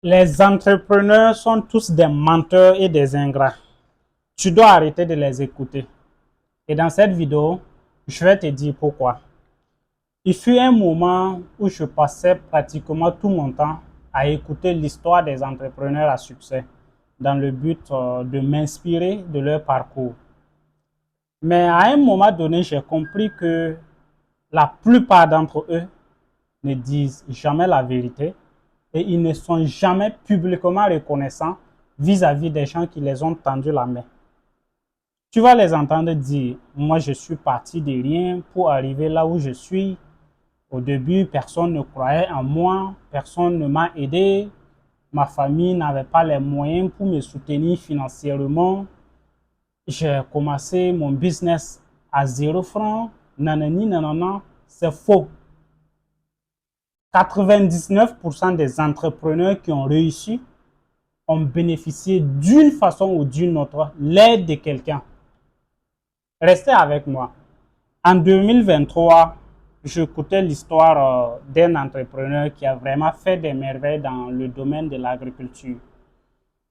Les entrepreneurs sont tous des menteurs et des ingrats. Tu dois arrêter de les écouter. Et dans cette vidéo, je vais te dire pourquoi. Il fut un moment où je passais pratiquement tout mon temps à écouter l'histoire des entrepreneurs à succès dans le but de m'inspirer de leur parcours. Mais à un moment donné, j'ai compris que la plupart d'entre eux ne disent jamais la vérité et ils ne sont jamais publiquement reconnaissants vis-à-vis des gens qui les ont tendu la main. Tu vas les entendre dire, moi je suis parti de rien pour arriver là où je suis. Au début, personne ne croyait en moi, personne ne m'a aidé, ma famille n'avait pas les moyens pour me soutenir financièrement. J'ai commencé mon business à 0 francs, nanani, nanana, c'est faux. 99% des entrepreneurs qui ont réussi ont bénéficié d'une façon ou d'une autre l'aide de quelqu'un. Restez avec moi. En 2023, j'écoutais l'histoire d'un entrepreneur qui a vraiment fait des merveilles dans le domaine de l'agriculture.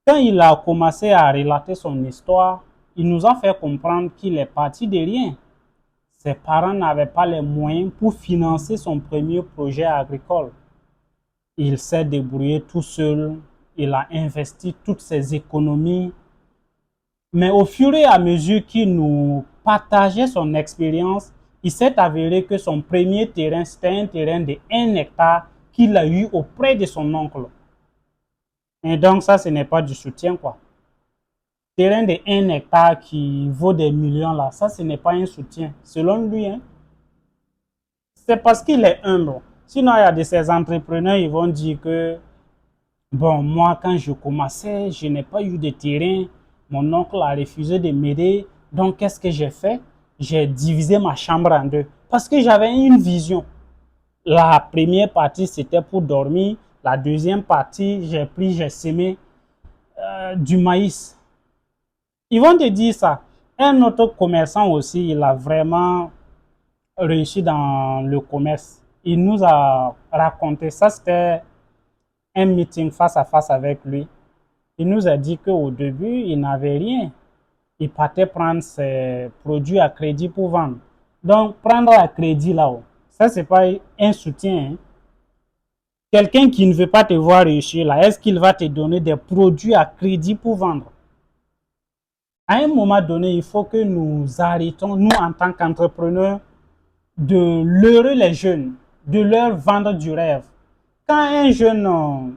Quand il a commencé à relater son histoire, il nous a fait comprendre qu'il est parti de rien. Ses parents n'avaient pas les moyens pour financer son premier projet agricole. Il s'est débrouillé tout seul, il a investi toutes ses économies. Mais au fur et à mesure qu'il nous partageait son expérience, il s'est avéré que son premier terrain, c'était un terrain de 1 hectare qu'il a eu auprès de son oncle. Et donc ça, ce n'est pas du soutien, quoi. Terrain de 1 hectare qui vaut des millions, là, ça, ce n'est pas un soutien, selon lui, hein. C'est parce qu'il est humble. Sinon, il y a de ces entrepreneurs, ils vont dire que bon, moi, quand je commençais, je n'ai pas eu de terrain. Mon oncle a refusé de m'aider. Donc, qu'est-ce que j'ai fait? J'ai divisé ma chambre en deux. Parce que j'avais une vision. La première partie, c'était pour dormir. La deuxième partie, j'ai semé du maïs. Ils vont te dire ça. Un autre commerçant aussi, il a vraiment réussi dans le commerce. Il nous a raconté ça. C'était un meeting face à face avec lui. Il nous a dit qu'au début, il n'avait rien. Il partait prendre ses produits à crédit pour vendre. Donc, prendre à crédit là-haut, ça, c'est pas un soutien, hein. Quelqu'un qui ne veut pas te voir réussir là, est-ce qu'il va te donner des produits à crédit pour vendre? À un moment donné, il faut que nous arrêtons, nous en tant qu'entrepreneurs, de leurrer les jeunes, de leur vendre du rêve. Quand un jeune